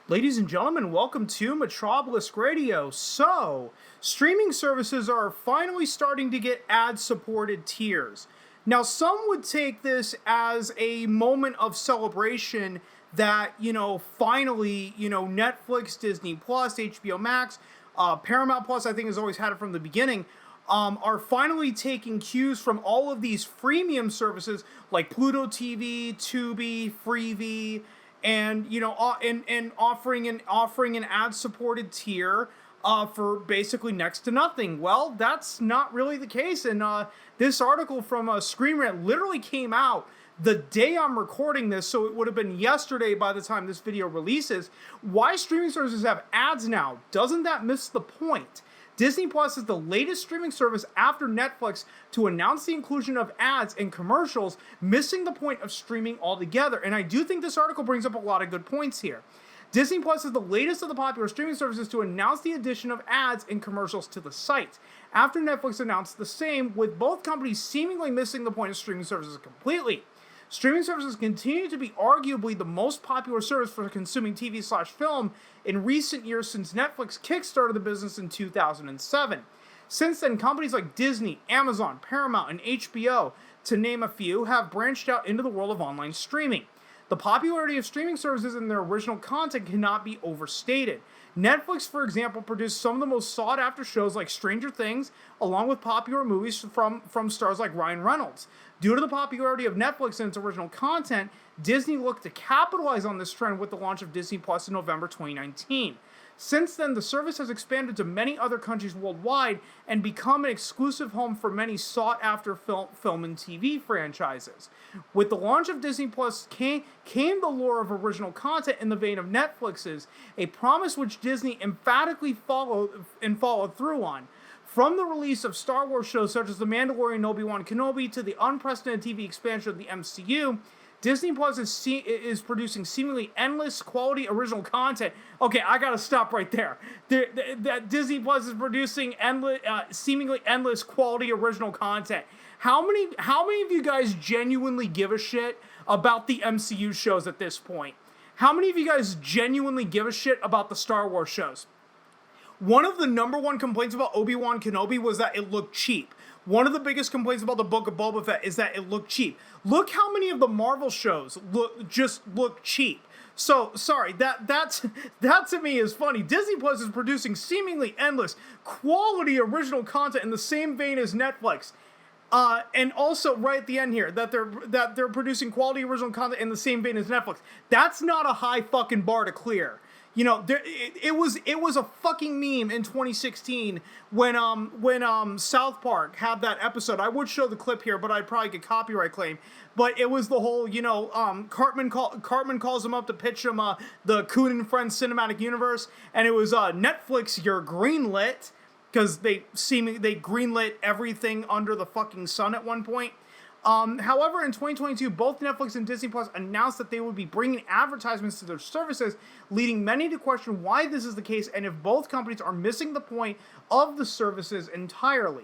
Ladies and gentlemen, welcome to Metropolis Radio. So, streaming services are finally starting to get ad-supported tiers. Now, some would take this as a moment of celebration that, finally, Netflix, Disney Plus, HBO Max, Paramount Plus, I think has always had it from the beginning, are finally taking cues from all of these freemium services like Pluto TV, Tubi, Freevee, and offering an ad-supported tier for basically next to nothing. Well, that's not really the case, and this article from Screen Rant literally came out the day I'm recording this, so it would have been yesterday by the time this video releases. Why streaming services have ads now? Doesn't that miss the point? Disney Plus is the latest streaming service after Netflix to announce the inclusion of ads and commercials, missing the point of streaming altogether. And I do think this article brings up a lot of good points here. Disney Plus is the latest of the popular streaming services to announce the addition of ads and commercials to the site, after Netflix announced the same, with both companies seemingly missing the point of streaming services completely. Streaming services continue to be arguably the most popular service for consuming TV/film in recent years since Netflix kickstarted the business in 2007. Since then, companies like Disney, Amazon, Paramount, and HBO, to name a few, have branched out into the world of online streaming. The popularity of streaming services and their original content cannot be overstated. Netflix, for example, produced some of the most sought-after shows like Stranger Things, along with popular movies from stars like Ryan Reynolds. Due to the popularity of Netflix and its original content, Disney looked to capitalize on this trend with the launch of Disney Plus in November 2019. Since then, the service has expanded to many other countries worldwide and become an exclusive home for many sought-after film and TV franchises. With the launch of Disney Plus came the lure of original content in the vein of Netflix's, a promise which Disney emphatically followed through on. From the release of Star Wars shows such as The Mandalorian and Obi-Wan Kenobi to the unprecedented TV expansion of the MCU, Disney Plus is producing seemingly endless quality original content. Okay, I gotta stop right there. That Disney Plus is producing seemingly endless quality original content. How many of you guys genuinely give a shit about the MCU shows at this point? How many of you guys genuinely give a shit about the Star Wars shows? One of the number one complaints about Obi-Wan Kenobi was that it looked cheap. One of the biggest complaints about the Book of Boba Fett is that it looked cheap. Look how many of the Marvel shows look cheap. So, sorry, that to me is funny. Disney Plus is producing seemingly endless quality original content in the same vein as Netflix. And also right at the end here, that they're producing quality original content in the same vein as Netflix. That's not a high fucking bar to clear. It was a fucking meme in 2016 when South Park had that episode. I would show the clip here, but I'd probably get copyright claim. But it was the whole, Cartman calls him up to pitch him the Coon and Friends cinematic universe, and it was Netflix, you're greenlit, because they greenlit everything under the fucking sun at one point. However, in 2022, both Netflix and Disney Plus announced that they would be bringing advertisements to their services, leading many to question why this is the case and if both companies are missing the point of the services entirely.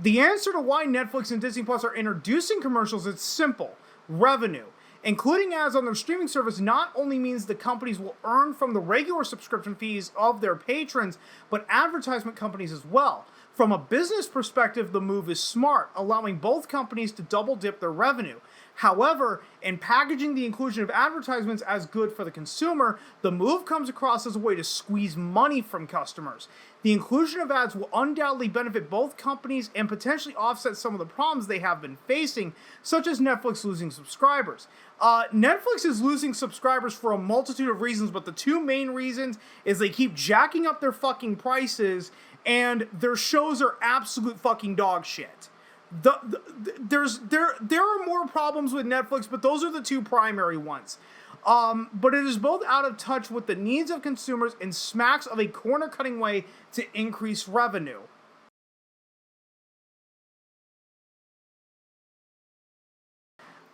The answer to why Netflix and Disney Plus are introducing commercials is simple: revenue. Including ads on their streaming service not only means the companies will earn from the regular subscription fees of their patrons, but advertisement companies as well. From a business perspective, the move is smart, allowing both companies to double dip their revenue. However, in packaging the inclusion of advertisements as good for the consumer, the move comes across as a way to squeeze money from customers. The inclusion of ads will undoubtedly benefit both companies and potentially offset some of the problems they have been facing, such as Netflix losing subscribers. Netflix is losing subscribers for a multitude of reasons, but the two main reasons is they keep jacking up their fucking prices and their shows are absolute fucking dog shit. There are more problems with Netflix, but those are the two primary ones. But it is both out of touch with the needs of consumers and smacks of a corner-cutting way to increase revenue.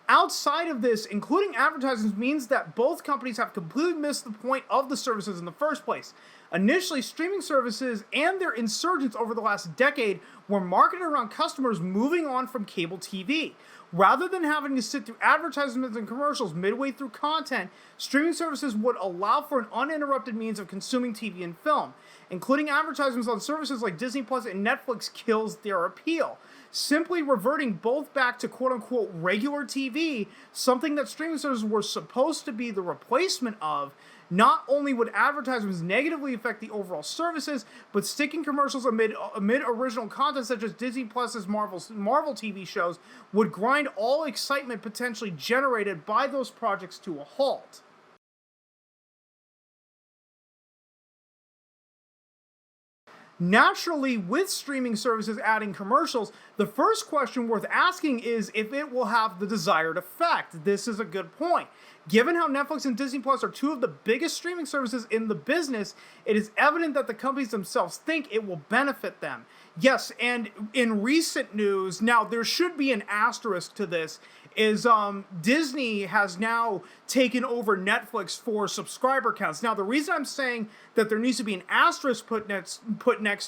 Outside of this, including advertisements means that both companies have completely missed the point of the services in the first place. Initially, streaming services and their insurgence over the last decade were marketed around customers moving on from cable TV. Rather than having to sit through advertisements and commercials midway through content, streaming services would allow for an uninterrupted means of consuming TV and film. Including advertisements on services like Disney Plus and Netflix kills their appeal. Simply reverting both back to quote-unquote regular TV, something that streaming services were supposed to be the replacement of, not only would advertisements negatively affect the overall services, but sticking commercials amid original content such as Disney Plus's Marvel TV shows would grind all excitement potentially generated by those projects to a halt. Naturally, with streaming services adding commercials, the first question worth asking is if it will have the desired effect. This is a good point. Given how Netflix and Disney Plus are two of the biggest streaming services in the business, it is evident that the companies themselves think it will benefit them. Yes, and in recent news, now there should be an asterisk to this, is Disney has now taken over Netflix for subscriber counts. Now, the reason I'm saying that there needs to be an asterisk put next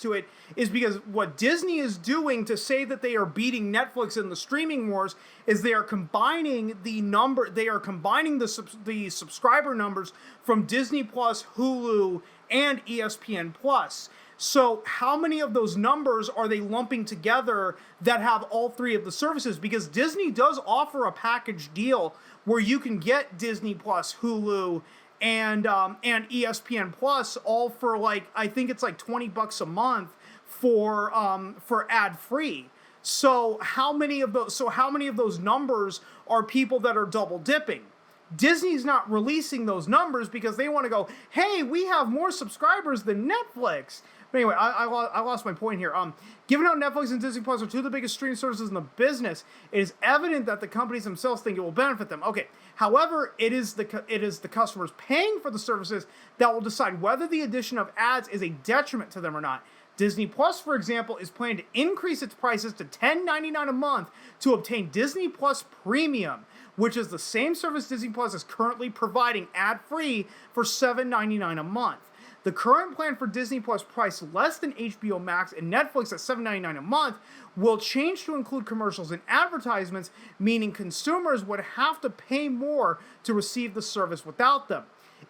to it is because what Disney is doing to say that they are beating Netflix in the streaming wars is they are combining the subscriber numbers from Disney Plus, Hulu, and ESPN Plus. So how many of those numbers are they lumping together that have all three of the services? Because Disney does offer a package deal where you can get Disney Plus, Hulu, and ESPN Plus all for I think it's like $20 a month for ad free. So how many of those numbers are people that are double dipping? Disney's not releasing those numbers because they want to go, hey, we have more subscribers than Netflix. But anyway, I lost my point here. Given how Netflix and Disney Plus are two of the biggest streaming services in the business, it is evident that the companies themselves think it will benefit them. Okay, however, it is the customers paying for the services that will decide whether the addition of ads is a detriment to them or not. Disney Plus, for example, is planning to increase its prices to $10.99 a month to obtain Disney Plus Premium, which is the same service Disney Plus is currently providing ad-free for $7.99 a month. The current plan for Disney Plus, priced less than HBO Max and Netflix at $7.99 a month, will change to include commercials and advertisements, meaning consumers would have to pay more to receive the service without them.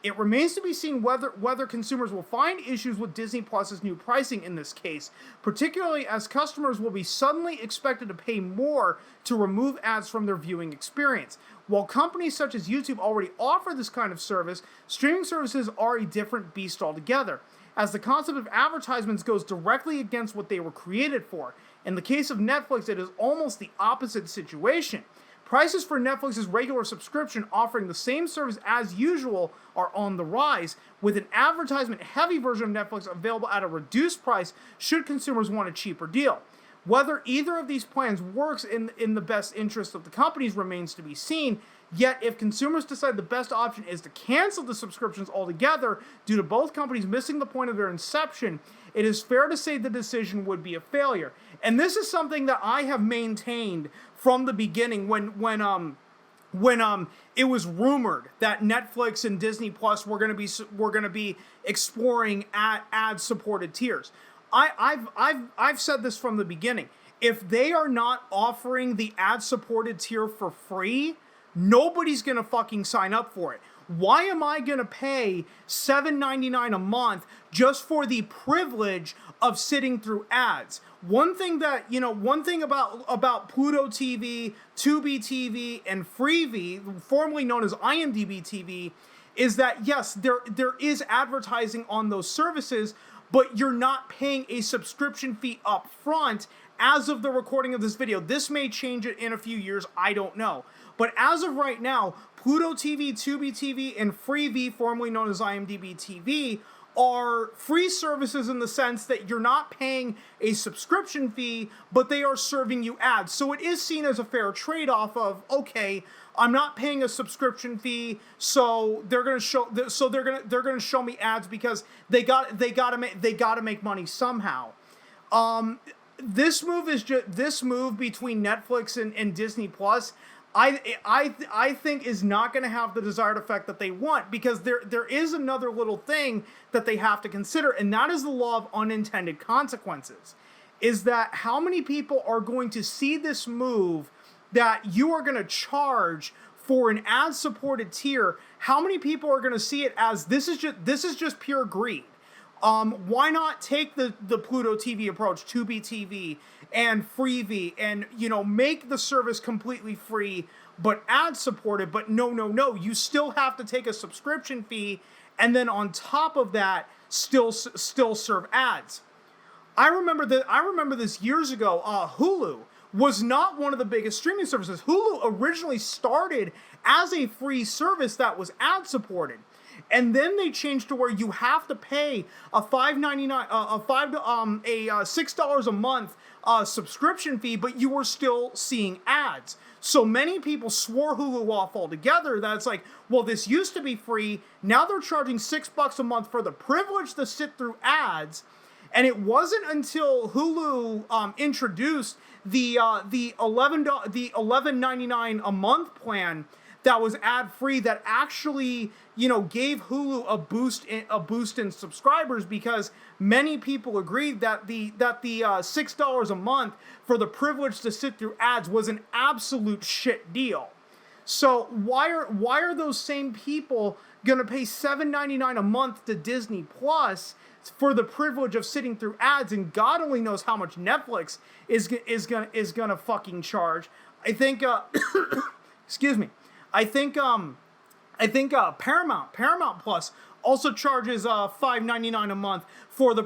It remains to be seen whether consumers will find issues with Disney Plus's new pricing in this case, particularly as customers will be suddenly expected to pay more to remove ads from their viewing experience. While companies such as YouTube already offer this kind of service, streaming services are a different beast altogether, as the concept of advertisements goes directly against what they were created for. In the case of Netflix, it is almost the opposite situation. Prices for Netflix's regular subscription offering the same service as usual are on the rise, with an advertisement-heavy version of Netflix available at a reduced price should consumers want a cheaper deal. Whether either of these plans works in the best interest of the companies remains to be seen, yet if consumers decide the best option is to cancel the subscriptions altogether due to both companies missing the point of their inception, it is fair to say the decision would be a failure. And this is something that I have maintained from the beginning when it was rumored that Netflix and Disney Plus were going to be exploring ad-supported tiers. I've said this from the beginning. If they are not offering the ad-supported tier for free, nobody's going to fucking sign up for it. Why am I going to pay $7.99 a month just for the privilege of sitting through ads? One thing about Pluto TV, Tubi TV, and Freevee, formerly known as IMDb TV, is that yes, there is advertising on those services, but you're not paying a subscription fee up front as of the recording of this video. This may change it in a few years, I don't know. But as of right now, Pluto TV, Tubi TV, and Freevee, formerly known as IMDb TV, are free services in the sense that you're not paying a subscription fee, but they are serving you ads. So it is seen as a fair trade-off of, okay, I'm not paying a subscription fee, so they're gonna show me ads because they gotta make money somehow. This move between Netflix and Disney Plus, I think is not going to have the desired effect that they want, because there is another little thing that they have to consider, and that is the law of unintended consequences. Is that how many people are going to see this move that you are going to charge for an ad-supported tier? How many people are going to see it as this is just pure greed? Why not take the Pluto TV approach, Tubi TV and Freevee, and, you know, make the service completely free but ad supported? But no, you still have to take a subscription fee, and then on top of that, still serve ads. I remember this years ago. Hulu was not one of the biggest streaming services. Hulu originally started as a free service that was ad supported. And then they changed to where you have to pay a $6 a month subscription fee, but you were still seeing ads. So many people swore Hulu off altogether. That's like, well, this used to be free. Now they're charging $6 a month for the privilege to sit through ads. And it wasn't until Hulu introduced the $11.99 a month plan that was ad free that actually, you know, gave Hulu a boost in subscribers, because many people agreed that the $6 a month for the privilege to sit through ads was an absolute shit deal. So why are those same people gonna pay $7.99 a month to Disney Plus for the privilege of sitting through ads? And God only knows how much Netflix is gonna fucking charge. I think excuse me. I think Paramount Plus also charges $5.99 a month for the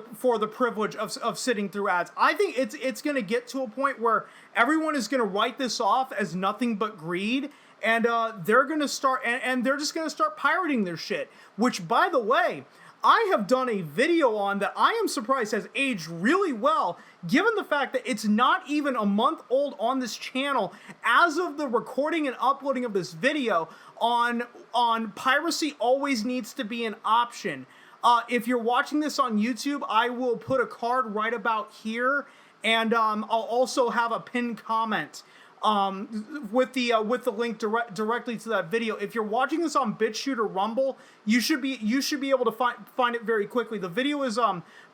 privilege of sitting through ads. I think it's going to get to a point where everyone is going to write this off as nothing but greed, and they're going to start and they're just going to start pirating their shit. Which, by the way, I have done a video on that I am surprised has aged really well, given the fact that it's not even a month old on this channel as of the recording and uploading of this video, on piracy always needs to be an option. If you're watching this on YouTube, I will put a card right about here, and I'll also have a pinned comment with the link directly to that video. If you're watching this on BitChute or Rumble, you should be able to find it very quickly. The video is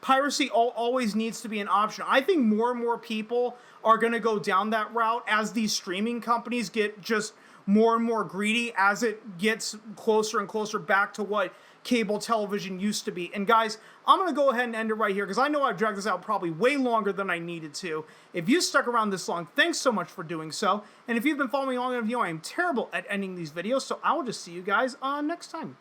piracy always needs to be an option. I think more and more people are going to go down that route as these streaming companies get just more and more greedy, as it gets closer and closer back to what cable television used to be. And guys, I'm going to go ahead and end it right here, because I know I've dragged this out probably way longer than I needed to. If you stuck around this long, thanks so much for doing so. And if you've been following along in the video, I am terrible at ending these videos, so I will just see you guys next time.